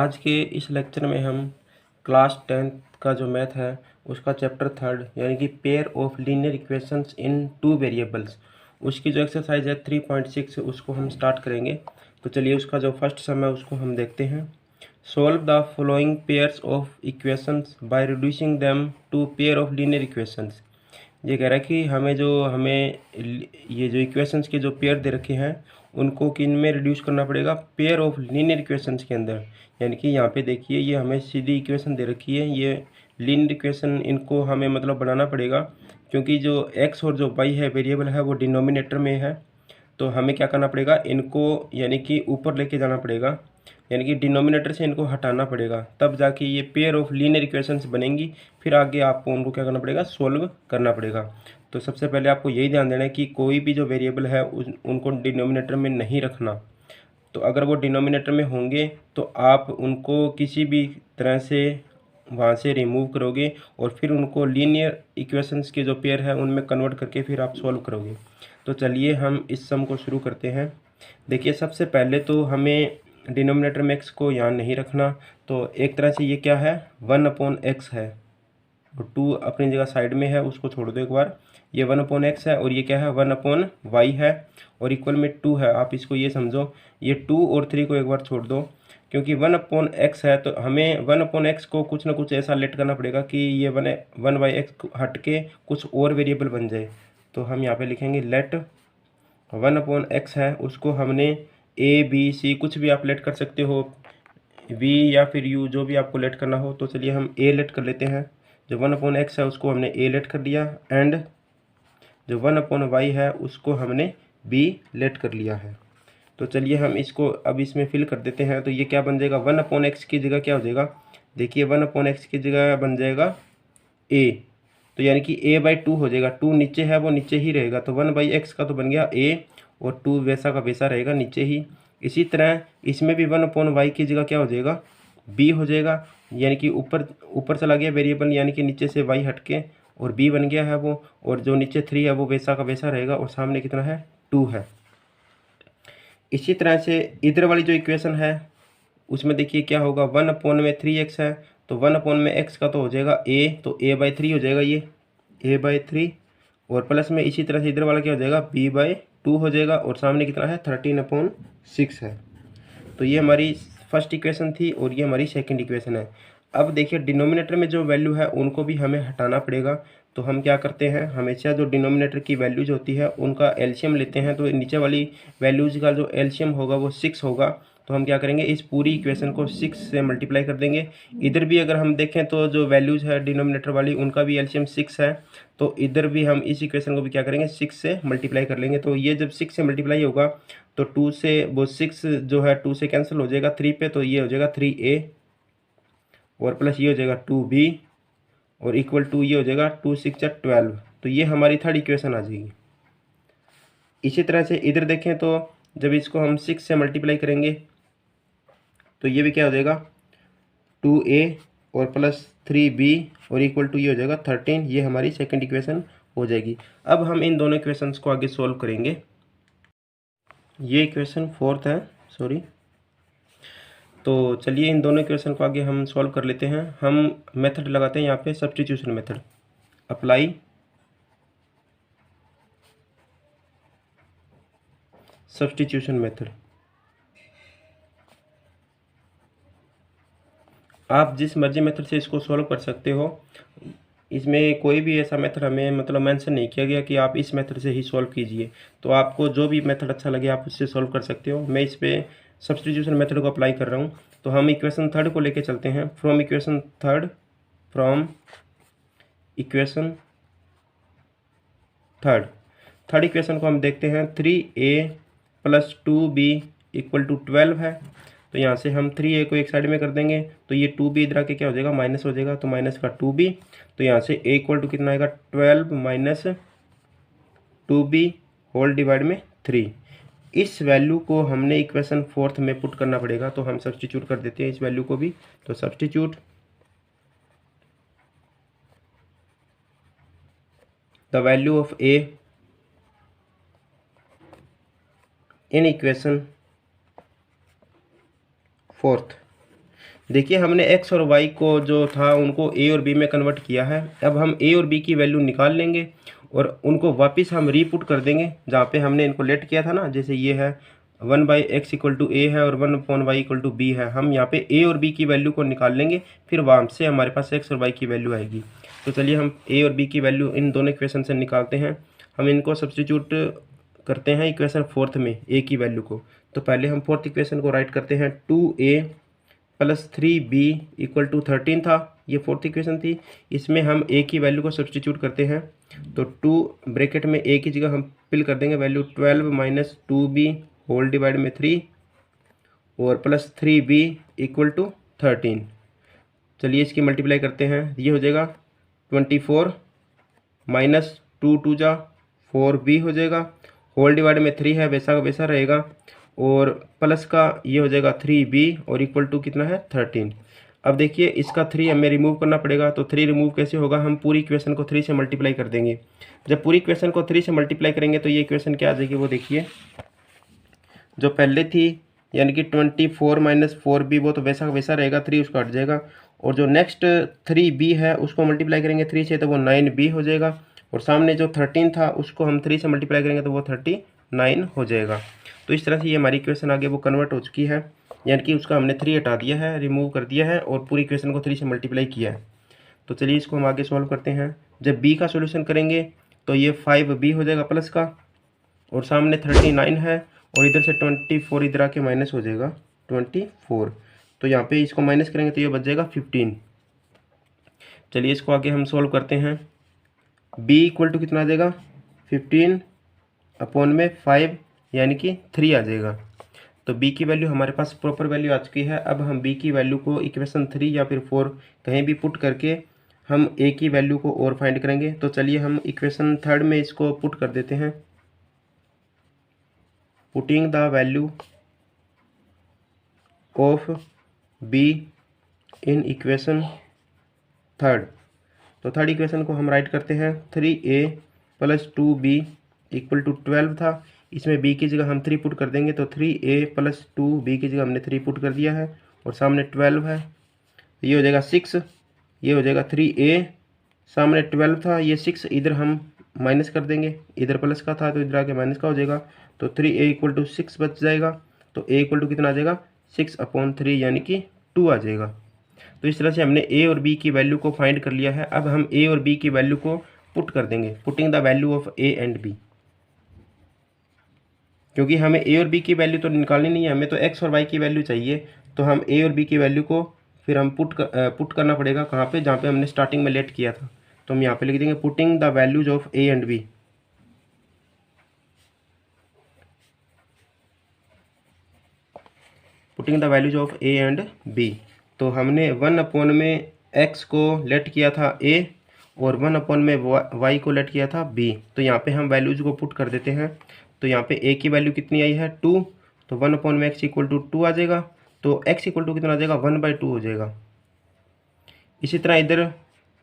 आज के इस लेक्चर में हम क्लास 10th का जो मैथ है उसका चैप्टर 3 यानी कि pair of linear equations in two variables उसकी जो एक्सरसाइज है 3.6 उसको हम स्टार्ट करेंगे। तो चलिए उसका जो फर्स्ट सम है उसको हम देखते हैं। Solve the following pairs of equations by reducing them to pair of linear equations. ये कह रहा है कि हमें ये जो इक्वेशंस के जो पेयर दे रखे हैं उनको किन में रिड्यूस करना पड़ेगा, पेयर ऑफ लीनियर इक्वेशंस के अंदर। यानी कि यहाँ पे देखिए ये हमें सीधी इक्वेशन दे रखी है, ये लीनियर इक्वेशन इनको हमें मतलब बनाना पड़ेगा क्योंकि जो x और जो y है वेरिएबल है वो डिनोमिनेटर में है। तो हमें क्या करना पड़ेगा, इनको यानी कि ऊपर लेके जाना पड़ेगा, यानी कि डिनोमिनेटर से इनको हटाना पड़ेगा, तब जाके ये पेयर ऑफ लीनियर इक्वेशंस बनेंगी। फिर आगे आपको उनको क्या करना पड़ेगा, सोल्व करना पड़ेगा। तो सबसे पहले आपको यही ध्यान देना है कि कोई भी जो वेरिएबल है उनको डिनोमिनेटर में नहीं रखना। तो अगर वो डिनोमिनेटर में होंगे तो आप उनको किसी भी तरह से वहाँ से रिमूव करोगे और फिर उनको लीनियर इक्वेशंस के जो पेयर है उनमें कन्वर्ट करके फिर आप सॉल्व करोगे। तो चलिए हम इस सम को शुरू करते हैं। देखिए सबसे पहले तो हमें डिनोमिनेटर में x को यहाँ नहीं रखना, तो एक तरह से ये क्या है 1/x है, और 2 अपनी जगह साइड में है उसको छोड़ दो एक बार। ये 1/x है और ये क्या है 1/y है और इक्वल में 2 है। आप इसको ये समझो, ये 2 और 3 को एक बार छोड़ दो क्योंकि 1/x है तो हमें 1/x को कुछ ना कुछ ऐसा लेट करना पड़ेगा कि ये 1/x हट के कुछ और वेरिएबल बन जाए। तो हम यहाँ पे लिखेंगे लेट 1/x है उसको हमने a b c कुछ भी आप लेट कर सकते हो, v या फिर u जो भी आपको लेट करना हो। तो चलिए हम a लेट कर लेते हैं। जो 1/x है उसको हमने a लेट कर लिया एंड जो 1/y है उसको हमने b लेट कर लिया है। तो चलिए हम इसको अब इसमें फिल कर देते हैं। तो ये क्या बन जाएगा 1/x की जगह क्या हो जाएगा, देखिए 1/x की जगह बन जाएगा a, तो यानी कि a/2 हो जाएगा। 2 नीचे है वो नीचे ही रहेगा, तो 1/x का तो बन गया a और 2 वैसा का वैसा रहेगा नीचे ही। इसी तरह इसमें भी 1/y की जगह क्या हो जाएगा b हो जाएगा, यानी कि ऊपर ऊपर चला गया वेरिएबल, यानी कि नीचे से y हट के और b बन गया है वो, और जो नीचे 3 है वो वैसा का वैसा रहेगा और सामने कितना है 2 है। इसी तरह से इधर वाली जो इक्वेशन है उसमें देखिए क्या होगा 1/3x है, तो 1/x का तो हो जाएगा a, तो a/3 हो जाएगा ये a/3, और प्लस में इसी तरह से इधर वाला क्या हो जाएगा b/2 हो जाएगा और सामने कितना है 13/6 है। तो ये हमारी फर्स्ट इक्वेशन थी और ये हमारी सेकंड इक्वेशन है। अब देखिए डिनोमिनेटर में जो वैल्यू है उनको भी हमें हटाना पड़ेगा। तो हम क्या करते हैं, हमेशा जो डिनोमिनेटर की वैल्यूज होती है उनका एलसीएम लेते हैं। तो नीचे वाली वैल्यूज का जो एलसीएम होगा वो 6 होगा। तो हम क्या करेंगे, इस पूरी इक्वेशन को 6 से मल्टीप्लाई कर देंगे। इधर भी अगर हम देखें तो जो वैल्यूज है डिनोमिनेटर वाली उनका भी एलसीएम 6 है, तो इधर भी हम इस इक्वेशन को भी क्या करेंगे 6 से मल्टीप्लाई कर लेंगे। तो ये जब 6 से मल्टीप्लाई होगा तो 2 से वो 6 जो है 2 से कैंसिल हो जाएगा 3 पे, तो ये हो जाएगा 3a और प्लस ये हो जाएगा 2b और इक्वल टू ये हो जाएगा 2 6 12। तो ये हमारी थर्ड इक्वेशन आ जाएगी। इसी तरह से इधर देखें तो जब इसको हम 6 से मल्टीप्लाई करेंगे तो ये भी क्या हो जाएगा 2a और प्लस 3b और इक्वल टू ये हो जाएगा 13। ये हमारी सेकंड इक्वेशन हो जाएगी। अब हम इन दोनों इक्वेशंस को आगे सोल्व करेंगे। ये इक्वेशन फोर्थ है, सॉरी। तो चलिए इन दोनों इक्वेशन को आगे हम सॉल्व कर लेते हैं। हम मेथड लगाते हैं यहाँ पे substitution method, apply substitution method. आप जिस मर्जी मेथड से इसको सॉल्व कर सकते हो, इसमें कोई भी ऐसा मेथड हमें मतलब मेंशन नहीं किया गया कि आप इस मेथड से ही सॉल्व कीजिए। तो आपको जो भी मेथड अच्छा लगे आप उससे सॉल्व कर सकते हो। मैं इस पर सब्स्टिट्यूशन मेथड को अप्लाई कर रहा हूँ। तो हम इक्वेशन थर्ड को लेके चलते हैं। फ्रॉम इक्वेशन थर्ड इक्वेशन को हम देखते हैं 3a + 2b = 12 है। तो यहाँ से हम 3a को एक साइड में कर देंगे तो ये 2b इधर आके क्या हो जाएगा माइनस हो जाएगा, तो माइनस का 2b। तो यहाँ से a = कितना आएगा 12 - 2b होल डिवाइड में 3। इस वैल्यू को हमने इक्वेशन फोर्थ में पुट करना पड़ेगा। तो हम सब्स्टिट्यूट कर देते हैं इस वैल्यू को भी। तो substitute the value of a in equation fourth. देखिए हमने एक्स और वाई को जो था उनको ए और बी में कन्वर्ट किया है। अब हम ए और बी की वैल्यू निकाल लेंगे और उनको वापस हम रीपुट कर देंगे जहाँ पे हमने इनको लेट किया था ना। जैसे ये है 1/x=a है और 1/y=b है। हम यहाँ पे ए और बी की वैल्यू को निकाल लेंगे, फिर वहाँ से हमारे पास एक्स और वाई की वैल्यू आएगी। तो चलिए हम ए और बी की वैल्यू इन दोनों इक्वेशन से निकालते हैं। हम इनको सब्स्टिट्यूट करते हैं इक्वेशन फोर्थ में ए की वैल्यू को। तो पहले हम फोर्थ इक्वेशन को राइट करते हैं, 2a + 3b = 13 था। ये फोर्थ इक्वेशन थी। इसमें हम a की वैल्यू को सब्स्टिट्यूट करते हैं। तो 2 ब्रैकेट में a की जगह हम फिल कर देंगे वैल्यू 12 - 2b होल डिवाइड में 3 और प्लस 3b = 13। चलिए इसकी मल्टीप्लाई करते हैं। ये हो जाएगा 24 माइनस 2 2 जा 4b हो जाएगा। होल डिवाइड में 3 है, वैसा का वैसा रहेगा। और प्लस का ये हो जाएगा 3b और इक्वल टू कितना है 13। अब देखिए इसका 3 हमें रिमूव करना पड़ेगा। तो 3 रिमूव कैसे होगा, हम पूरी इक्वेशन को 3 से मल्टीप्लाई कर देंगे। जब पूरी इक्वेशन को 3 से मल्टीप्लाई करेंगे तो ये इक्वेशन क्या आ जाएगी, वो देखिए जो पहले थी यानी कि 24 - 4b वो तो वैसा का वैसा रहेगा, 3 उसका हट जाएगा। और जो नेक्स्ट 3b है उसको मल्टीप्लाई करेंगे 3 से तो वो 9b हो जाएगा। और सामने जो 13 था उसको हम 3 से मल्टीप्लाई करेंगे तो वो 39 हो जाएगा। तो इस तरह से ये हमारी इक्वेशन आगे वो कन्वर्ट हो चुकी है, यानी कि उसका हमने 3 हटा दिया है, रिमूव कर दिया है और पूरी इक्वेशन को 3 से मल्टीप्लाई किया है। तो चलिए इसको हम आगे सॉल्व करते हैं। जब b का सोल्यूशन करेंगे तो ये 5b हो जाएगा प्लस का, और सामने 39 है और इधर से 24 इधर आके माइनस हो जाएगा 24। तो यहाँ पे इसको माइनस करेंगे तो ये बच जाएगा 15। चलिए इसको आगे हम सॉल्व करते हैं। b = कितना आ जाएगा 15/5 यानी कि 3 आ जाएगा। तो b की वैल्यू हमारे पास प्रॉपर वैल्यू आ चुकी है। अब हम b की वैल्यू को इक्वेशन 3 या फिर 4 कहीं भी पुट करके हम a की वैल्यू को और फाइंड करेंगे। तो चलिए हम इक्वेशन 3 में इसको पुट कर देते हैं। Putting the value of b in equation 3। तो थर्ड इक्वेशन को हम राइट करते हैं, 3a + 2b = 12 था। इसमें b की जगह हम 3 पुट कर देंगे तो 3a + 2b की जगह हमने 3 पुट कर दिया है और सामने 12 है। ये हो जाएगा 6, ये हो जाएगा 3a, सामने 12 था, ये 6 इधर हम माइनस कर देंगे, इधर प्लस का था तो इधर आके माइनस का हो जाएगा। तो 3a = 6 बच जाएगा। तो a = कितना आ जाएगा 6/3 यानी कि 2 आ जाएगा। तो इस तरह से हमने a और b की वैल्यू को फाइंड कर लिया है। अब हम a और b की वैल्यू को पुट कर देंगे, putting the value of a and b। क्योंकि हमें a और b की वैल्यू तो निकालनी नहीं है, हमें तो x और y की वैल्यू चाहिए। तो हम a और b की वैल्यू को फिर हम पुट करना पड़ेगा कहाँ पे, जहाँ पे हमने स्टार्टिंग में लेट किया था। तो हम यहाँ पे लिख देंगे putting the values of a and b। Putting the values of a and b। तो हमने 1/में x को लेट किया था a और 1/में y को लेट किया था b। तो यहाँ पे हम वैल्यूज को पुट कर देते हैं। तो यहाँ पे a की वैल्यू कितनी आई है 2, तो 1/में x = 2 आ जाएगा। तो x = कितना आ जाएगा 1/2 हो जाएगा। इसी तरह इधर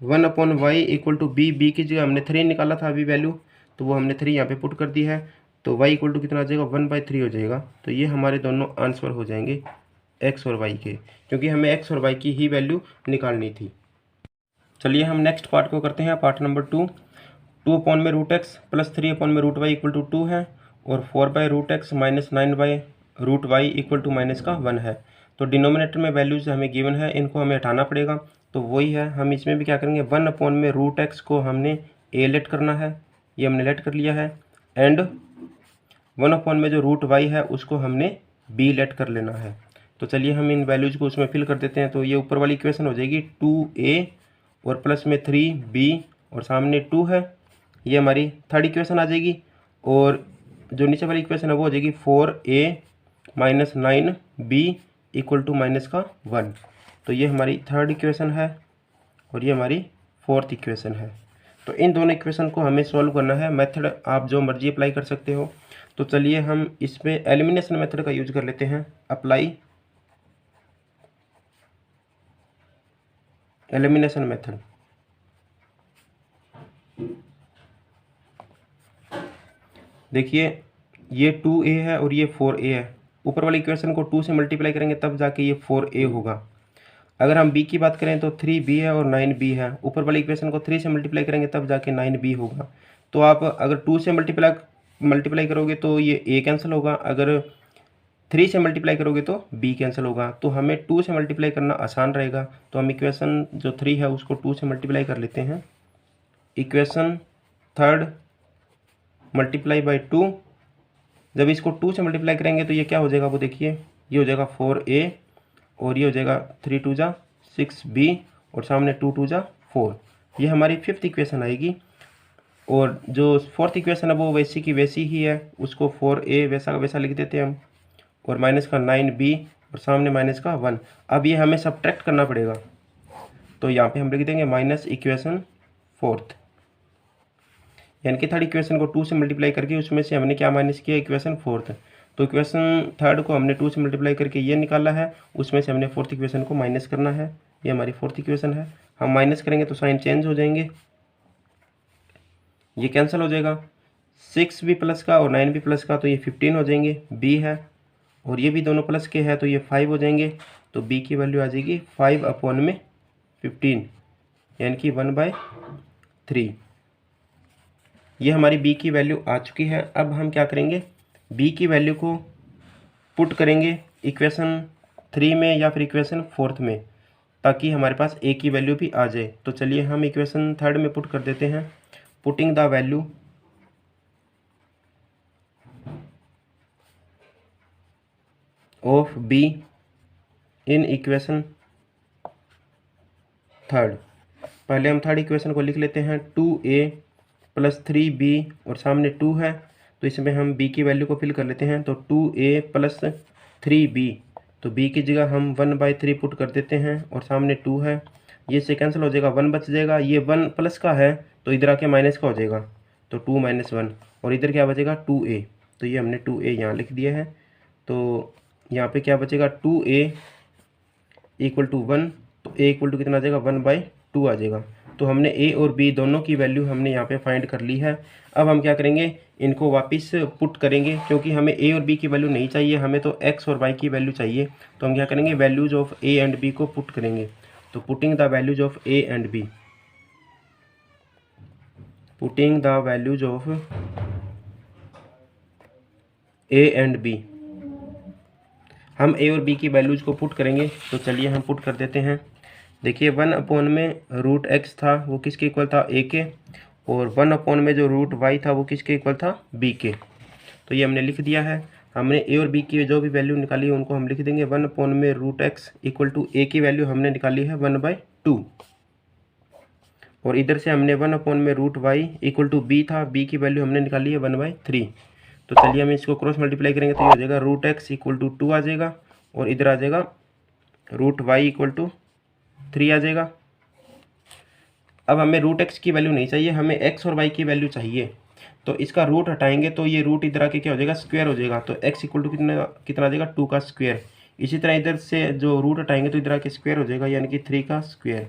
1/y = b, b की जगह हमने 3 निकाला था अभी वैल्यू, तो वो हमने 3 यहाँ पे पुट कर दी है। तो y = कितना आ जाएगा 1/3 हो जाएगा। तो ये हमारे दोनों आंसर हो जाएंगे x और y के, क्योंकि हमें x और y की ही वैल्यू निकालनी थी। चलिए हम नेक्स्ट पार्ट को करते हैं, पार्ट नंबर 2। 2/√x + 3/√y = 2 है और 4/√x - 9/√y = -1 है। तो डिनोमिनेटर में वैल्यूज हमें गिवन है, इनको हमें हटाना पड़ेगा। तो वही है, हम इसमें भी क्या करेंगे 1/√x को हमने a लेट करना है, ये हमने लेट कर लिया है। एंड 1/ में जो √y है उसको हमने b लेट कर लेना है। तो चलिए हम इन वैल्यूज को उसमें फिल कर देते हैं। तो ये ऊपर वाली इक्वेशन हो जाएगी 2a और प्लस में 3b और सामने 2 है, ये हमारी थर्ड इक्वेशन आ जाएगी। और जो नीचे वाली इक्वेशन है वो हो जाएगी 4a - 9b = -1। तो ये हमारी थर्ड इक्वेशन है और ये हमारी फोर्थ इक्वेशन है। तो इन दोनों इक्वेशन को हमें सॉल्व करना है। मेथड आप जो मर्जी अप्लाई कर सकते हो। तो चलिए हम इसमें एलिमिनेशन मेथड का यूज कर लेते हैं। Apply elimination method. देखिए ये 2a है और ये 4a है। ऊपर वाली इक्वेशन को 2 से मल्टीप्लाई करेंगे तब जाके ये 4a होगा। अगर हम b की बात करें तो 3b है और 9b है। ऊपर वाली इक्वेशन को 3 से मल्टीप्लाई करेंगे तब जाके 9b होगा। तो आप अगर 2 से मल्टीप्लाई करोगे तो ये a कैंसिल होगा, अगर 3 से मल्टीप्लाई करोगे तो b कैंसिल होगा। तो हमें 2 से मल्टीप्लाई करना आसान रहेगा, तो हम इक्वेशन जो 3 है उसको 2 से मल्टीप्लाई कर लेते हैं। इक्वेशन थर्ड मल्टीप्लाई बाई 2, जब इसको 2 से मल्टीप्लाई करेंगे तो ये क्या हो जाएगा वो देखिए, ये हो जाएगा 4a और ये हो जाएगा 3 2 जा 6b और सामने 2 2 जा 4। ये हमारी फिफ्थ इक्वेशन आएगी। और जो फोर्थ इक्वेशन है वो वैसी की वैसी ही है, उसको 4a वैसा का वैसा लिख देते हैं हम, और माइनस का 9b और सामने माइनस का 1। अब ये हमें सब्ट्रैक्ट करना पड़ेगा, तो यहाँ पे हम लिख देंगे माइनस इक्वेशन फोर्थ, यानी कि थर्ड इक्वेशन को 2 से मल्टीप्लाई करके उसमें से हमने क्या माइनस किया, इक्वेशन फोर्थ। तो इक्वेशन थर्ड को हमने 2 से मल्टीप्लाई करके ये निकाला है, उसमें से हमने फोर्थ इक्वेशन को माइनस करना है। ये हमारी फोर्थ इक्वेशन है। हम माइनस करेंगे तो साइन चेंज हो जाएंगे, ये कैंसिल हो जाएगा। 6b प्लस का और 9b प्लस का तो ये 15 हो जाएंगे, b है, और ये भी दोनों प्लस के हैं तो ये 5 हो जाएंगे। तो b की वैल्यू आ जाएगी 5/15, यानी कि 1/3। ये हमारी b की वैल्यू आ चुकी है। अब हम क्या करेंगे, b की वैल्यू को पुट करेंगे इक्वेशन 3 में या फिर इक्वेशन फोर्थ में, ताकि हमारे पास a की वैल्यू भी आ जाए। तो चलिए हम इक्वेशन थर्ड में पुट कर देते हैं। Putting the value of b in equation third. पहले हम थर्ड इक्वेशन को लिख लेते हैं, 2a प्लस 3b और सामने 2 है, तो इसमें हम b की वैल्यू को फिल कर लेते हैं। तो 2a प्लस 3b, तो b की जगह हम 1/3 पुट कर देते हैं और सामने 2 है, ये से कैंसिल हो जाएगा, 1 बच जाएगा। ये 1 प्लस का है तो इधर आके माइनस का हो जाएगा, तो 2 - 1, और इधर क्या बचेगा 2a, तो ये हमने 2a यहाँ लिख दिया है। तो यहाँ पे क्या बचेगा 2a इक्वल टू 1, तो a इक्वल टू कितना आ जाएगा 1/2 आ जाएगा। तो हमने a और b दोनों की वैल्यू हमने यहाँ पे फाइंड कर ली है। अब हम क्या करेंगे, इनको वापस पुट करेंगे, क्योंकि हमें a और b की वैल्यू नहीं चाहिए, हमें तो x और y की वैल्यू चाहिए। तो हम क्या करेंगे, values of a and b को पुट करेंगे। तो putting the values of a and b, putting the values of a and b, हम a और b की वैल्यूज को पुट करेंगे। तो चलिए हम पुट कर देते हैं। देखिए 1/√x था वो किसके इक्वल था, a के, और 1 में जो √y था वो किसके इक्वल था, b के। तो ये हमने लिख दिया है। हमने a और b की जो भी वैल्यू निकाली है उनको हम लिख देंगे। 1/√x इक्वल टू a की वैल्यू हमने निकाली है 1/2, और इधर से हमने 1/√y इक्वल टू b था, b की वैल्यू हमने निकाली है 1/3। तो चलिए हम इसको क्रॉस मल्टीप्लाई करेंगे तो ये हो जाएगा √x इक्वल टू 2 आ जाएगा, और इधर आ जाएगा √y इक्वल टू 3 आ जाएगा। अब हमें √x की वैल्यू नहीं चाहिए, हमें x और y की वैल्यू चाहिए। तो इसका रूट हटाएंगे तो ये रूट इधर आके क्या हो जाएगा, स्क्वायर हो जाएगा। तो x इक्वल टू कितना कितना आ जाएगा, 2 का स्क्वायर। इसी तरह इधर से जो रूट हटाएंगे तो इधर आके स्क्वायर हो जाएगा, यानी कि 3 का स्क्वायर।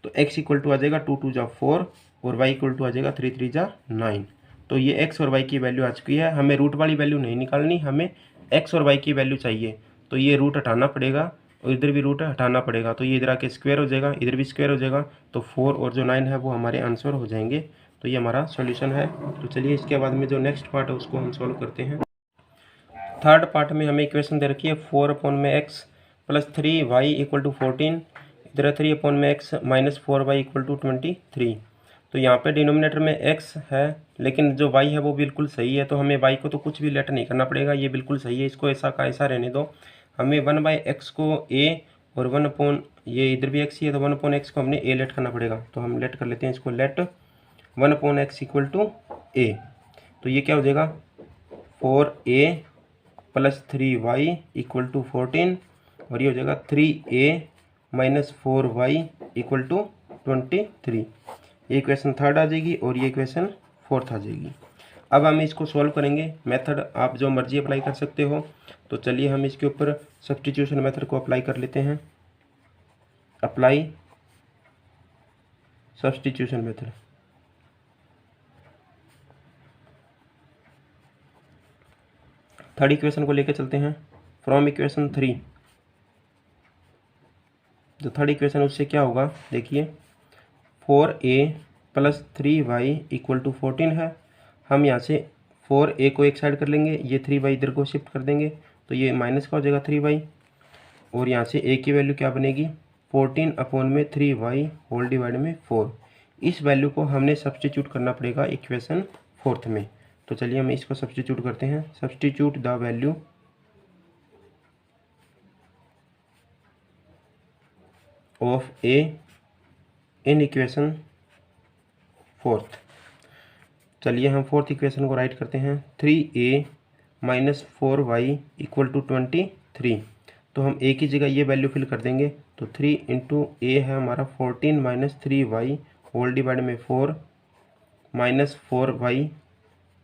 तो x इक्वल टू आ जाएगा 2 2 जा 4 और y इक्वल टू आ जाएगा 3 3 जा 9। तो ये x और y की वैल्यू आ चुकी है। हमें रूट वाली वैल्यू नहीं निकालनी, हमें x और y की वैल्यू चाहिए। तो ये रूट हटाना पड़ेगा और इधर भी रूट हटाना पड़ेगा, तो ये इधर आके स्क्वायर हो जाएगा, इधर भी स्क्वायर हो जाएगा। तो 4 और जो 9 है वो हमारे आंसर हो जाएंगे। तो ये हमारा सॉल्यूशन है। तो चलिए इसके बाद में जो नेक्स्ट पार्ट है उसको हम सॉल्व करते हैं। थर्ड पार्ट में हमें इक्वेशन दे रखी है 4/x plus 3y equal to 14, इधर 3/x minus 4y equal to 23। तो यहाँ पे डिनोमिनेटर में x है, लेकिन जो y है वो बिल्कुल सही है, तो हमें y को तो कुछ भी लेट नहीं करना पड़ेगा, ये बिल्कुल सही है, इसको ऐसा का ऐसा रहने दो। हमें 1/x को a और 1 ये इधर भी x ही है, तो 1/x को हमने a लेट करना पड़ेगा। तो हम लेट कर लेते हैं इसको, late 1/x equal to a। तो ये क्या हो जाएगा 4a plus 3y equal to 14, और ये हो जाएगा 3a minus 4y equal to 23। ये इक्वेशन थर्ड आ जाएगी और ये इक्वेशन फोर्थ आ जाएगी। अब हम इसको सॉल्व करेंगे। मेथड आप जो मर्जी अप्लाई कर सकते हो। तो चलिए हम इसके ऊपर सब्स्टिट्यूशन मेथड को अप्लाई कर लेते हैं। Apply substitution method. Third equation को लेकर चलते हैं। फ्रॉम इक्वेशन 3 जो थर्ड इक्वेशन उससे क्या होगा देखिए, 4a + 3y = 14 है। हम यहाँ से 4a को एक साइड कर लेंगे, ये 3y इधर को शिफ्ट कर देंगे, तो ये माइनस का हो जाएगा 3y, और यहाँ से a की वैल्यू क्या बनेगी 14/3y होल डिवाइड में 4। इस वैल्यू को हमने सब्सटीट्यूट करना पड़ेगा इक्वेशन फोर्थ में। तो चलिए हम इसको सब्सटीट्यूट करते हैं। Substitute the value of a in equation fourth. चलिए हम फोर्थ इक्वेशन को राइट करते हैं। 3a - 4y = 23। तो हम a की जगह ये वैल्यू फिल कर देंगे, तो 3 × a है हमारा 14 - 3y होल डिवाइड में 4 - 4y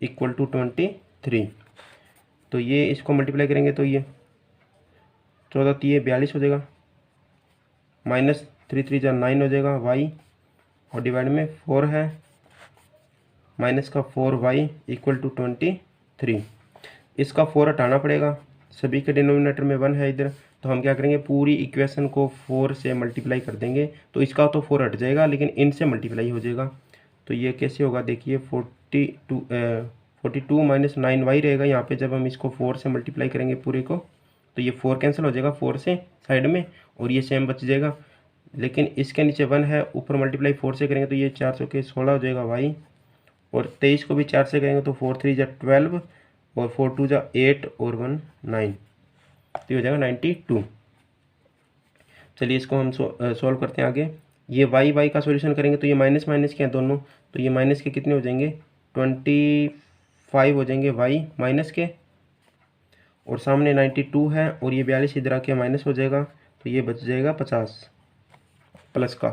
= 23। तो ये इसको मल्टीप्लाई करेंगे तो ये 14 3 42 हो जाएगा, -3 3 9 हो जाएगा y, और डिवाइड में 4 है, माइनस का 4y = 23। इसका 4 हटाना पड़ेगा, सभी के डिनोमिनेटर में 1 है इधर, तो हम क्या करेंगे पूरी इक्वेशन को 4 से मल्टीप्लाई कर देंगे, तो इसका तो 4 हट जाएगा लेकिन इनसे मल्टीप्लाई हो जाएगा। तो ये कैसे होगा देखिए, 42 - 9y रहेगा यहाँ पे। जब हम इसको 4 से मल्टीप्लाई करेंगे पूरे को, तो ये 4 कैंसिल हो जाएगा 4 से साइड में, और ये सेम बच जाएगा, लेकिन इसके नीचे 1 है, ऊपर मल्टीप्लाई 4 से करेंगे तो ये 4 × 4 = 16 हो जाएगा y, और 23 को भी 4 से करेंगे तो 4 3 = 12, और 4 2 = 8, और 1 9, तो ये हो जाएगा 92। चलिए इसको हम सॉल्व करते हैं आगे। ये y का सॉल्यूशन करेंगे तो ये माइनस माइनस के हैं दोनों, तो ये माइनस के कितने हो जाएंगे 25 हो जाएंगे y माइनस के, और सामने 92 है, और ये 42 इधर आके माइनस हो जाएगा, तो ये बच जाएगा 50 प्लस का।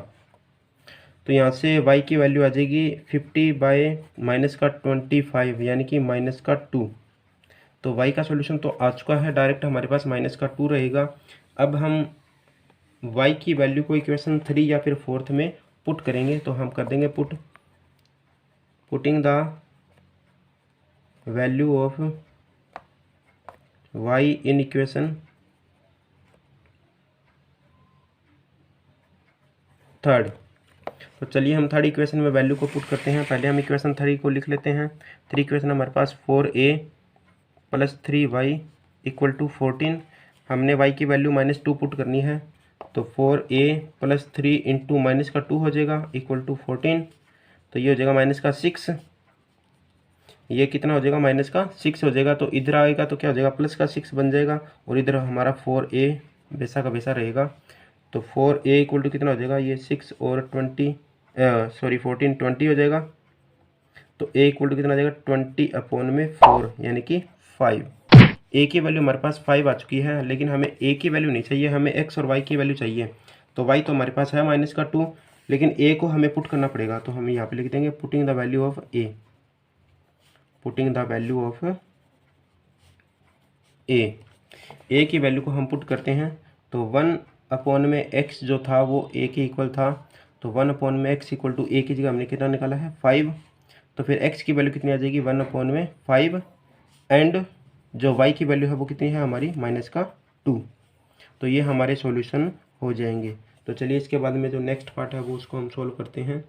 तो यहाँ से y की वैल्यू आ जाएगी 50 - -25 यानी कि -2। तो y का सॉल्यूशन तो आ चुका है, डायरेक्ट हमारे पास -2 रहेगा। अब हम y की वैल्यू को इक्वेशन 3 या फिर फोर्थ में पुट करेंगे, तो हम कर देंगे putting the value of y in equation third. तो चलिए हम थर्ड इक्वेशन में वैल्यू को पुट करते हैं। पहले हम इक्वेशन 3 को लिख लेते हैं। 3 इक्वेशन हमारे पास 4a + 3y = 14। हमने y की वैल्यू -2 पुट करनी है, तो 4a + 3 × -2 हो जाएगा = 14। तो ये हो जाएगा -6, ये कितना हो जाएगा -6 हो जाएगा, तो इधर आएगा तो क्या हो जाएगा +6 बन जाएगा, और इधर हमारा 4a वैसा का वैसा रहेगा। तो 4a = कितना हो जाएगा, ये 6 और 14 20 हो जाएगा। तो a = कितना आ जाएगा 20/4 यानी कि 5। a की वैल्यू हमारे पास 5 आ चुकी है, लेकिन हमें a की वैल्यू नहीं चाहिए, हमें x और y की वैल्यू चाहिए। तो y तो हमारे पास है -2, लेकिन a को हमें पुट करना पड़ेगा, तो हम यहाँ पे लिख देंगे putting the value of a। Putting the value of a की वैल्यू को हम पुट करते हैं, तो 1/x जो था वो a के इक्वल था, तो 1/x = a की जगह हमने कितना निकाला है 5। तो फिर x की वैल्यू कितनी आ जाएगी 1/5, एंड जो y की वैल्यू है वो कितनी है हमारी -2। तो ये हमारे सॉल्यूशन हो जाएंगे। तो चलिए इसके बाद में जो नेक्स्ट पार्ट है वो उसको हम सोल्व करते हैं।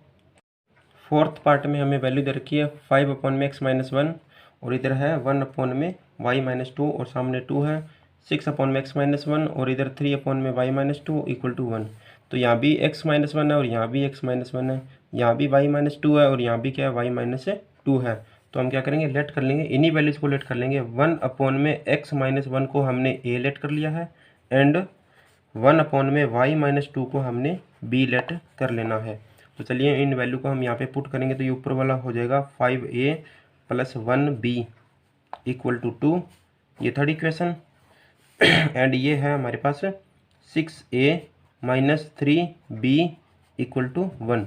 फोर्थ पार्ट में हमें वैल्यू दे रखी है 5/x - 1, और इधर है 1/y - 2, और सामने 2 है, 6/x - 1, और इधर 3/y - 2 = 1। तो यहाँ भी x - 1 है, और यहाँ भी x - 1 है, यहाँ भी y - 2 है, और यहाँ भी क्या है y - 2 है। तो हम क्या करेंगे लेट कर लेंगे, इन्हीं वैल्यूज को लेट कर लेंगे। 1/x - 1 को हमने a लेट कर लिया है, एंड 1/y - 2 को हमने b लेट कर लेना है। तो चलिए इन वैल्यू को हम यहाँ पे पुट करेंगे, तो ये ऊपर वाला हो जाएगा 5a + 1b = 2, ये थर्ड इक्वेशन, एंड ये है हमारे पास 6a - 3b = 1,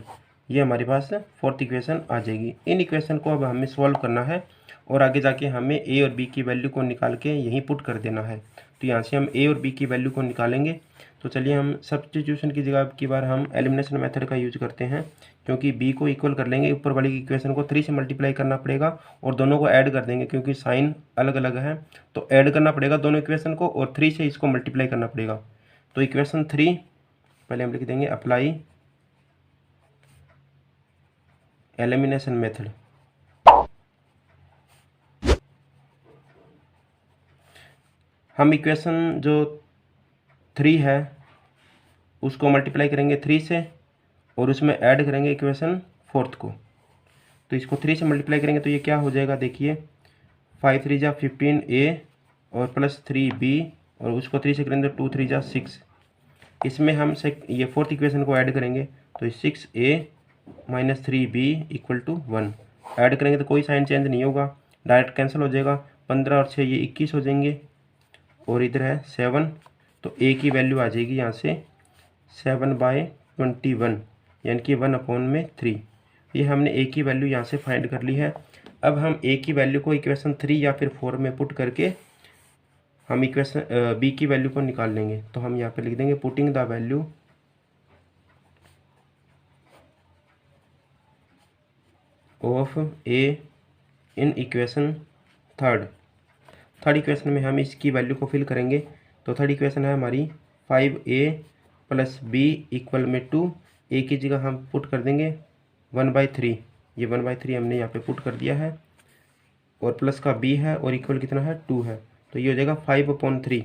ये हमारे पास फोर्थ इक्वेशन आ जाएगी। इन इक्वेशन को अब हमें सॉल्व करना है, और आगे जाके हमें a और b की वैल्यू को निकाल के यहीं पुट कर देना है। तो यहाँ से हम a और b की वैल्यू को निकालेंगे। तो चलिए हम सब्स्टिट्यूशन की जगह की बार हम एलिमिनेशन मेथड का यूज करते हैं, क्योंकि b को इक्वल कर लेंगे, ऊपर वाली इक्वेशन को 3 से मल्टीप्लाई करना पड़ेगा, और दोनों को ऐड कर देंगे, क्योंकि साइन अलग अलग है, तो ऐड करना पड़ेगा दोनों इक्वेशन को, और 3 से इसको मल्टीप्लाई करना पड़ेगा। तो इक्वेशन 3 पहले हम लिख देंगे अप्लाई एलिमिनेशन मेथड। हम इक्वेशन जो 3 है उसको मल्टीप्लाई करेंगे 3 से और उसमें ऐड करेंगे इक्वेशन 4 को। तो इसको 3 से मल्टीप्लाई करेंगे तो ये क्या हो जाएगा, देखिए 5 3 जा 15a और प्लस 3b और उसको 3 से करेंगे तो 2 3 जा 6। इसमें हम ये 4th इक्वेशन को ऐड करेंगे तो 6a minus 3b equal to 1। Add करेंगे तो कोई साइन चेंज नहीं होगा, डायरेक्ट कैंसिल हो जाएगा। 15 और 6 ये 21 हो जाएंगे और इधर है 7, तो a की वैल्यू आ जाएगी यहाँ से 7/21 यानी कि 1/3। ये हमने a की वैल्यू यहाँ से फाइंड कर ली है। अब हम a की वैल्यू को इक्वेशन 3 या फिर 4 में पुट करके हम इक्वेशन b की वैल्यू को निकाल लेंगे। तो हम यहाँ पे लिख देंगे putting the value of a in equation third equation में हम इसकी वैल्यू को फिल करेंगे। तो थर्ड इक्वेशन है हमारी 5a प्लस b इक्वल में 2। a की जगह हम पुट कर देंगे 1/3। ये 1/3 हमने यहाँ पे पुट कर दिया है और प्लस का b है और इक्वल कितना है 2 है, तो ये हो जाएगा 5/3।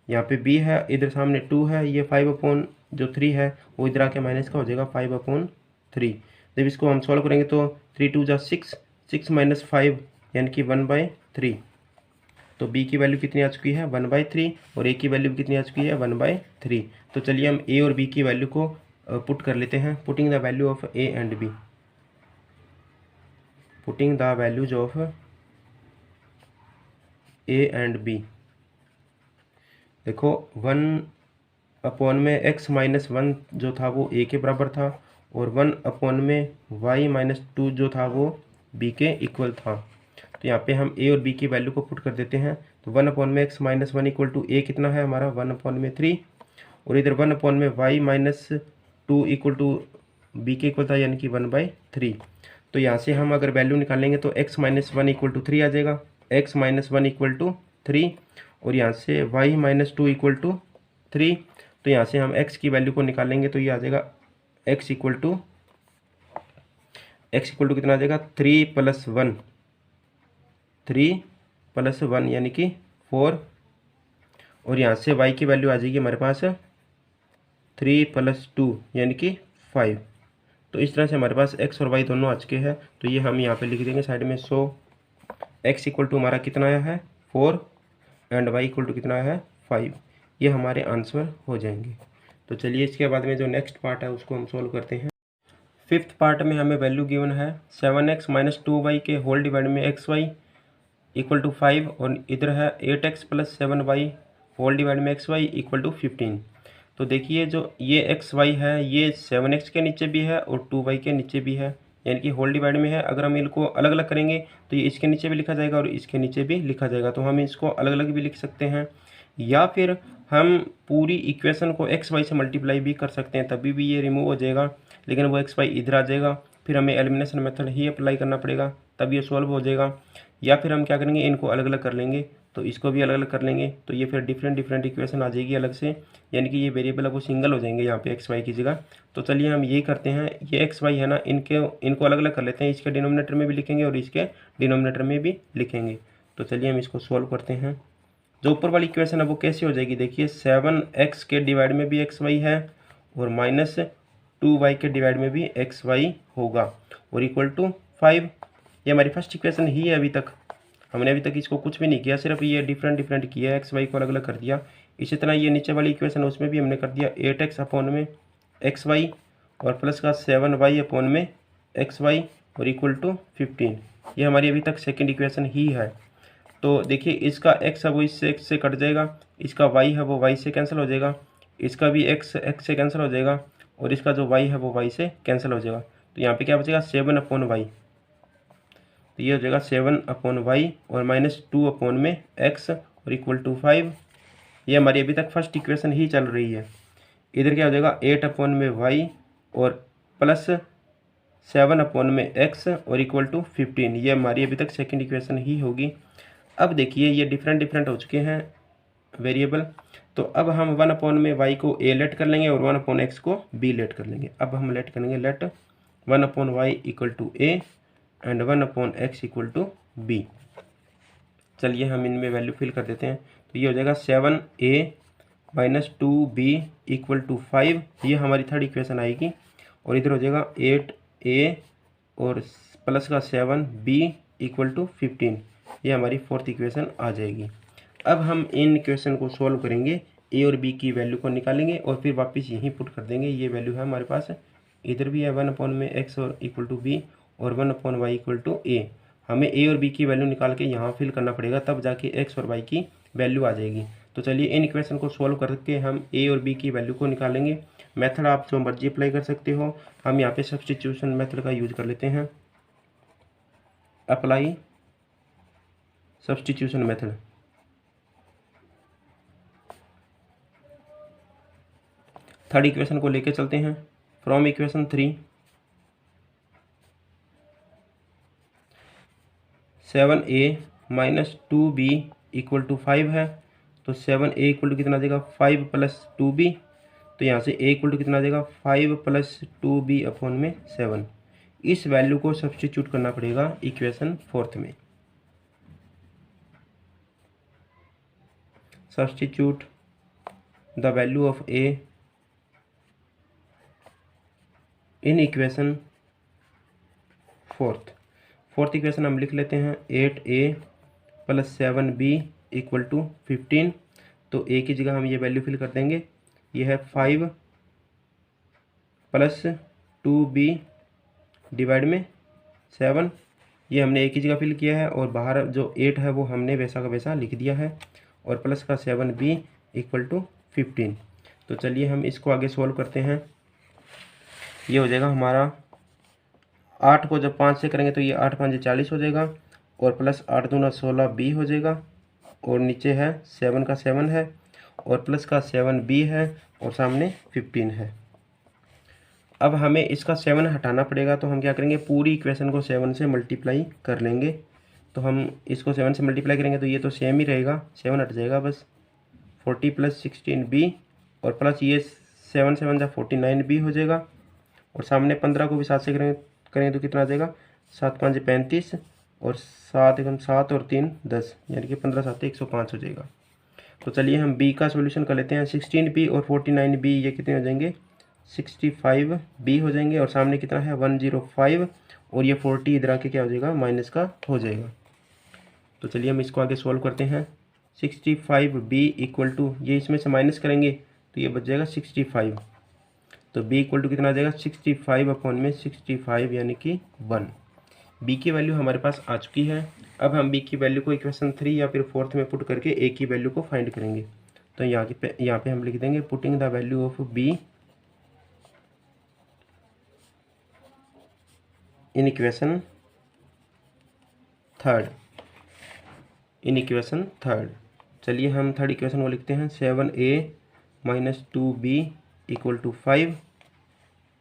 यहाँ पे b है, इधर सामने 2 है, ये 5/3 है वो इधर आके माइनस का हो जाएगा 5/3। जब इसको हम सॉल्व करेंगे तो 3 2 जा 6, 6 माइनस 5 यानी कि 1/3। तो b की वैल्यू कितनी आ चुकी है 1/3 और a की वैल्यू कितनी आ चुकी है 1/3। तो चलिए हम a और b की वैल्यू को पुट कर लेते हैं। Putting the value of a and b, putting the values of a and b। देखो 1/में x माइनस 1 जो था वो a के बराबर था और 1/में y - 2 जो था वो b के इक्वल था। तो यहाँ पे हम a और b की वैल्यू को पुट कर देते हैं। तो 1/में x minus 1 equal to a कितना है हमारा 1/3 और इधर 1/में y - 2 इक्वल टू b के इक्वल था यानी कि 1/3। तो यहाँ से हम अगर वैल्यू निकालेंगे तो x - 1 इक्वल टू 3 आ जाएगा, x - 1 इक्वल टू 3 और यहाँ से y - 2 इक्वल टू 3। तो यहाँ से हम x की वैल्यू को निकालेंगे तो ये आ जाएगा x इक्वल टू कितना आ जाएगा 3 + 1, 3 + 1 यानी कि 4 और यहाँ से y की वैल्यू आ जाएगी हमारे पास 3 + 2 यानी कि 5। तो इस तरह से हमारे पास x और y दोनों आ चुके हैं। तो ये हम यहाँ पे लिख देंगे साइड में। सो x इक्वल टू हमारा कितना आया है 4 एंड y इक्वल टू कितना आया है 5। ये हमारे आंसर हो जाएंगे। तो चलिए इसके बाद में जो नेक्स्ट पार्ट है उसको हम सोल्व करते हैं। 5th पार्ट में हमें वैल्यू गिवन है 7x - 2y के होल डिवाइड में xy इक्वल टू 5 और इधर है 8x + 7y होल डिवाइड में xy इक्वल टू 15। तो देखिए जो ये xy है ये 7x के नीचे भी है और 2y के नीचे भी है यानी कि होल डिवाइड में है। अगर हम इनको अलग अलग करेंगे तो ये इसके नीचे भी लिखा जाएगा और इसके नीचे भी लिखा जाएगा। तो हम इसको अलग अलग भी लिख सकते हैं या फिर हम पूरी इक्वेशन को xy से मल्टीप्लाई भी कर सकते हैं, तभी भी ये रिमूव हो जाएगा लेकिन वो xy इधर आ जाएगा। फिर हमें एलिमिनेशन मेथड ही अप्लाई करना पड़ेगा तब ये सॉल्व हो जाएगा। या फिर हम क्या करेंगे इनको अलग अलग कर लेंगे, तो इसको भी अलग अलग कर लेंगे तो ये फिर डिफरेंट इक्वेशन आ जाएगी अलग से, यानी कि ये वेरिएबल है वो सिंगल हो जाएंगे यहाँ पे xy की जगह। तो चलिए हम ये करते हैं, ये xy है ना इनको अलग अलग कर लेते हैं, इसके डिनोमिनेटर में भी लिखेंगे और इसके डिनोमिनेटर में भी लिखेंगे। तो चलिए हम इसको सॉल्व करते हैं। जो ऊपर वाली इक्वेशन है वो कैसे हो जाएगी, देखिए 7x के डिवाइड में भी xy है और -2y के डिवाइड में भी xy होगा और इक्वल टू 5। ये हमारी फर्स्ट इक्वेशन ही है। हमने अभी तक इसको कुछ भी नहीं किया, सिर्फ ये डिफरेंट किया है, xy को अलग अलग कर दिया। इसी तरह ये नीचे वाली इक्वेशन उसमें भी हमने कर दिया 8x/xy और प्लस का 7y/xy और इक्वल टू 15। ये हमारी अभी तक सेकेंड इक्वेशन ही है। तो देखिए इसका x है वो इससे x से कट जाएगा, इसका y है वो y से कैंसिल हो जाएगा, इसका भी x से कैंसिल हो जाएगा और इसका जो y है वो y से कैंसिल हो जाएगा। तो यहाँ पे क्या बचेगा 7/y। तो ये हो जाएगा 7/y और -2/x और इक्वल टू 5। ये हमारी अभी तक फर्स्ट इक्वेशन ही चल रही है। इधर क्या हो जाएगा 8/y और प्लस 7/x और इक्वल टू 15। ये हमारी अभी तक सेकंड इक्वेशन ही होगी। अब देखिए ये डिफरेंट हो चुके हैं वेरिएबल। तो अब हम 1 में वाई को ए लेट कर लेंगे और 1 एक्स को बी लेट कर लेंगे। अब हम लेट करेंगे let 1/y equal to A and 1/x equal to B. चलिए हम इनमें वैल्यू फिल कर देते हैं। तो ये हो जाएगा 7a minus 2b equal to 5, ये हमारी थर्ड इक्वेशन आएगी। और इधर हो जाएगा 8a और प्लस का 7b इक्वल टू 15, ये हमारी फोर्थ इक्वेशन आ जाएगी। अब हम इन इक्वेशन को सॉल्व करेंगे, ए और बी की वैल्यू को निकालेंगे और फिर वापस यहीं पुट कर देंगे। ये वैल्यू है हमारे पास, इधर भी है 1/x और इक्वल टू बी और 1/y इक्वल टू ए। हमें ए और बी की वैल्यू निकाल के यहाँ फिल करना पड़ेगा, तब जाके एक्स और वाई की वैल्यू आ जाएगी। तो चलिए इन इक्वेशन को सॉल्व करके हम ए और बी की वैल्यू को निकालेंगे। मेथड आप जो मर्जी अप्लाई कर सकते हो, हम यहाँ पे सब्स्टिट्यूशन मेथड का यूज कर लेते हैं। Apply substitution method. Third equation को लेके चलते हैं। From equation 3 7a minus 2b equal to 5 है। तो 7a इक्वल टू कितना आ जाएगा 5 प्लस 2b। तो यहाँ से a इक्वल टू कितना आ जाएगा 5 प्लस 2b अपॉन में 7। इस वैल्यू को सब्स्टिट्यूट करना पड़ेगा इक्वेशन 4 में। Substitute the value of a in equation 4th equation हम लिख लेते हैं 8a plus 7b equal to 15। तो a की जगह हम ये वैल्यू फिल कर देंगे। ये है 5 प्लस 2b डिवाइड में 7, ये हमने a की जगह फिल किया है और बाहर जो 8 है वो हमने वैसा का वैसा लिख दिया है, और प्लस का 7b इक्वल टू 15। तो चलिए हम इसको आगे सोल्व करते हैं। ये हो जाएगा हमारा 8 को जब 5 से करेंगे तो ये 8 5 40 हो जाएगा, और प्लस 8 दूना 16b हो जाएगा, और नीचे है 7 का 7 है और प्लस का 7b है और सामने 15 है। अब हमें इसका 7 हटाना पड़ेगा, तो हम क्या करेंगे पूरी इक्वेशन को 7 से मल्टीप्लाई कर लेंगे। तो हम इसको 7 से मल्टीप्लाई करेंगे तो ये तो सेम ही रहेगा, 7 हट जाएगा बस। 40 प्लस 16b और प्लस ये 7 7 जा 49b हो जाएगा, और सामने 15 को भी 7 से करें तो कितना आ जाएगा 7 5 35 और 7 एकम 7 और 3 10, यानी कि 15 7 105 हो जाएगा। तो चलिए हम b का सॉल्यूशन कर लेते हैं। 16b और 49b ये कितने हो जाएंगे 65b हो जाएंगे, और सामने कितना है 105, और ये 40 इधर आके क्या हो जाएगा माइनस का हो जाएगा। तो चलिए हम इसको आगे सॉल्व करते हैं। 65b इक्वल टू, ये इसमें से माइनस करेंगे तो ये बच जाएगा 65। तो b इक्वल टू कितना आ जाएगा 65 अपॉन में 65 यानी कि 1। b की वैल्यू हमारे पास आ चुकी है। अब हम b की वैल्यू को इक्वेशन 3 या फिर 4th में पुट करके a की वैल्यू को फाइंड करेंगे। तो यहाँ पे हम लिख देंगे putting the value of b in equation third. चलिए हम थर्ड इक्वेशन को लिखते हैं 7a minus 2b equal to 5।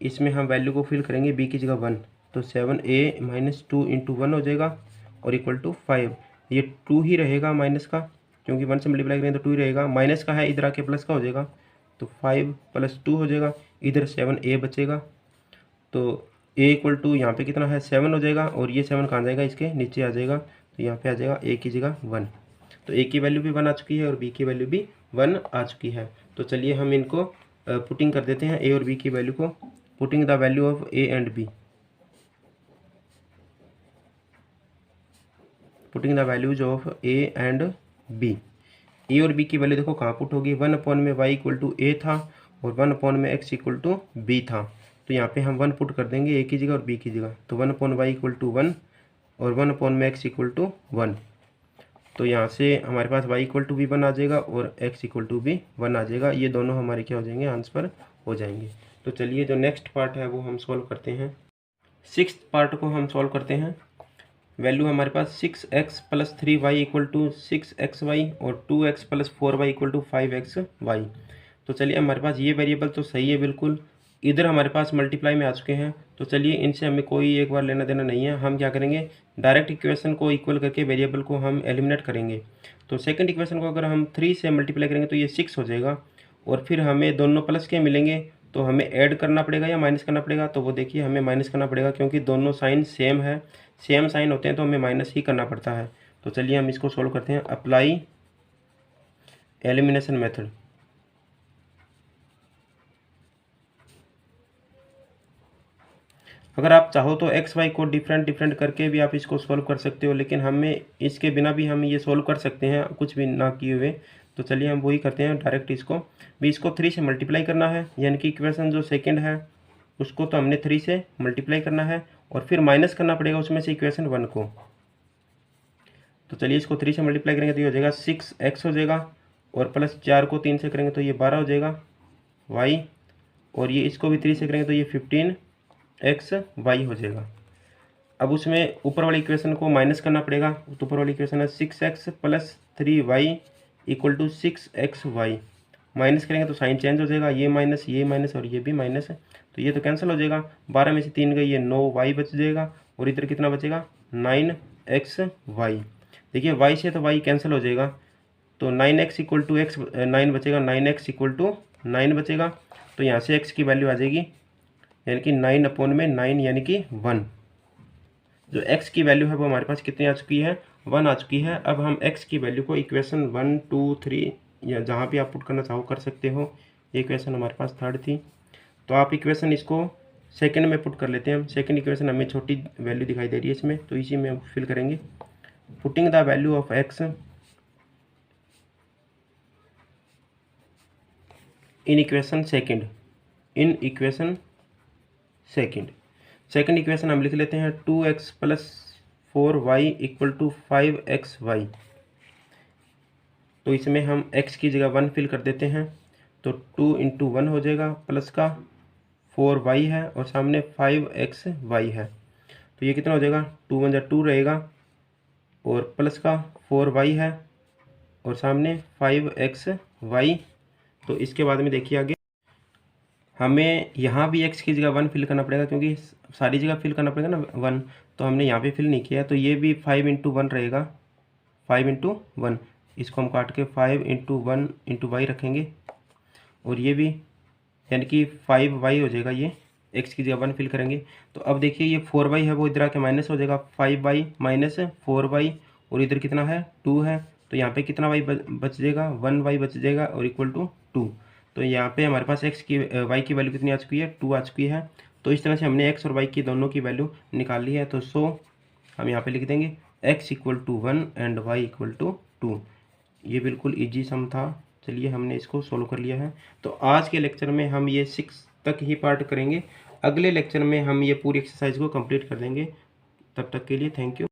इसमें हम वैल्यू को फिल करेंगे b की जगह 1, तो 7a माइनस 2 इंटू 1 हो जाएगा और इक्वल टू 5। ये 2 ही रहेगा माइनस का, क्योंकि 1 से मल्टीप्लाई करेंगे तो 2 ही रहेगा। माइनस का है इधर आके प्लस का हो जाएगा, तो 5 प्लस 2 हो जाएगा, इधर 7a बचेगा। तो a इक्वल टू यहाँ पे कितना है 7 हो जाएगा, और ये 7 कहाँ जाएगा इसके नीचे आ जाएगा, तो यहाँ पे आ जाएगा a की जगह 1। तो a की वैल्यू भी 1 आ चुकी है और b की वैल्यू भी 1 आ चुकी है। तो चलिए हम इनको पुटिंग कर देते हैं a और b की वैल्यू को। Putting the value of a and b, putting the values of a and b। a और b की वैल्यू देखो कहाँ पुट होगी, 1 अपॉन में y इक्वल टू a था और 1 अपॉन में x इक्वल टू b था। तो यहाँ पे हम 1 पुट कर देंगे a की जगह और b की जगह। तो 1 अपॉन y इक्वल टू 1 और 1 अपॉन में x इक्वल टू 1। तो यहाँ से हमारे पास y इक्वल टू भी 1 आ जाएगा और x इक्वल टू भी 1 आ जाएगा। ये दोनों हमारे क्या हो जाएंगे आंसर हो जाएंगे। तो चलिए जो नेक्स्ट पार्ट है वो हम सॉल्व करते हैं। 6th पार्ट को हम सॉल्व करते हैं। वैल्यू हमारे पास 6x plus 3y equal to 6xy और 2x plus 4y equal to 5xy। तो चलिए हमारे पास ये वेरिएबल तो सही है बिल्कुल, इधर हमारे पास मल्टीप्लाई में आ चुके हैं, तो चलिए इनसे हमें कोई एक बार लेना देना नहीं है। हम क्या करेंगे, डायरेक्ट इक्वेशन को इक्वल करके वेरिएबल को हम एलिमिनेट करेंगे। तो सेकंड इक्वेशन को अगर हम 3 से मल्टीप्लाई करेंगे तो ये 6 हो जाएगा, और फिर हमें दोनों प्लस के मिलेंगे, तो हमें ऐड करना पड़ेगा या माइनस करना पड़ेगा। तो वो देखिए हमें माइनस करना पड़ेगा, क्योंकि दोनों साइन सेम है, सेम साइन होते हैं तो हमें माइनस ही करना पड़ता है। तो चलिए हम इसको सोल्व करते हैं। Apply elimination method. अगर आप चाहो तो एक्स वाई को डिफरेंट करके भी आप इसको सोल्व कर सकते हो, लेकिन हमें इसके बिना भी हम ये सोल्व कर सकते हैं कुछ भी ना किए हुए। तो चलिए हम वही करते हैं डायरेक्ट। इसको 3 से मल्टीप्लाई करना है, यानी कि इक्वेशन जो सेकंड है उसको तो हमने 3 से मल्टीप्लाई करना है, और फिर माइनस करना पड़ेगा उसमें से इक्वेशन 1 को। तो चलिए इसको 3 से मल्टीप्लाई करेंगे तो ये हो जाएगा 6x हो जाएगा, और प्लस 4 को 3 से करेंगे तो ये 12 हो जाएगा y, और ये इसको भी 3 से करेंगे तो ये 15xy हो जाएगा। अब उसमें ऊपर वाली इक्वेशन को माइनस करना पड़ेगा। तो ऊपर वाली इक्वेशन है 6x + 3y = 6xy। माइनस करेंगे तो साइन चेंज हो जाएगा, ये माइनस और ये भी माइनस है, तो ये तो कैंसिल हो जाएगा। 12 में से 3 गई, ये 9y बच जाएगा, और इधर कितना बचेगा 9xy। देखिए y से तो y कैंसिल हो जाएगा, तो 9x = x 9 बचेगा, 9x = 9 बचेगा। तो यहाँ से x की वैल्यू आ जाएगी, यानी कि 9/9 यानी कि 1। जो x की वैल्यू है वो हमारे पास कितनी आ चुकी है, 1 आ चुकी है। अब हम x की वैल्यू को इक्वेशन 1 2 3 या जहाँ भी आप पुट करना चाहो कर सकते हो। ये इक्वेशन हमारे पास थर्ड थी, तो आप इक्वेशन इसको सेकंड में पुट कर लेते हैं हम। सेकंड इक्वेशन हमें छोटी वैल्यू दिखाई दे रही है इसमें, तो इसी में हम फिल करेंगे। Putting the value of x in equation second equation हम लिख लेते हैं 2x + 4y = 5xy। तो इसमें हम x की जगह 1 फिल कर देते हैं, तो 2 × 1 हो जाएगा, प्लस का 4y है और सामने 5xy है, तो ये कितना हो जाएगा 2 × 2 रहेगा, और प्लस का 4y है और सामने 5xy। तो इसके बाद में देखिए आगे हमें यहाँ भी x की जगह 1 फिल करना पड़ेगा, क्योंकि सारी जगह फिल करना पड़ेगा ना 1, तो हमने यहाँ पे फिल नहीं किया, तो ये भी 5 × 1 रहेगा, 5 × 1। इसको हम काट के 5 × 1 × y रखेंगे, और ये भी यानी कि 5y हो जाएगा। ये x की जगह 1 फिल करेंगे, तो अब देखिए ये 4y है वो इधर आके माइनस हो जाएगा, 5y - 4y, और इधर कितना है 2 है, तो यहाँ पे कितना y बच जाएगा 1y बच जाएगा, और = 2। तो यहाँ पे हमारे पास y की वैल्यू कितनी आ चुकी है 2 आ चुकी है। तो इस तरह से हमने x और y की दोनों की वैल्यू निकाल ली है। तो सो हम यहाँ पे लिख देंगे x = 1 एंड y = 2। ये बिल्कुल इजी सम था। चलिए हमने इसको सोल्व कर लिया है। तो आज के लेक्चर में हम ये 6 तक ही पार्ट करेंगे, अगले लेक्चर में हम ये पूरी एक्सरसाइज को कंप्लीट कर देंगे। तब तक के लिए थैंक यू।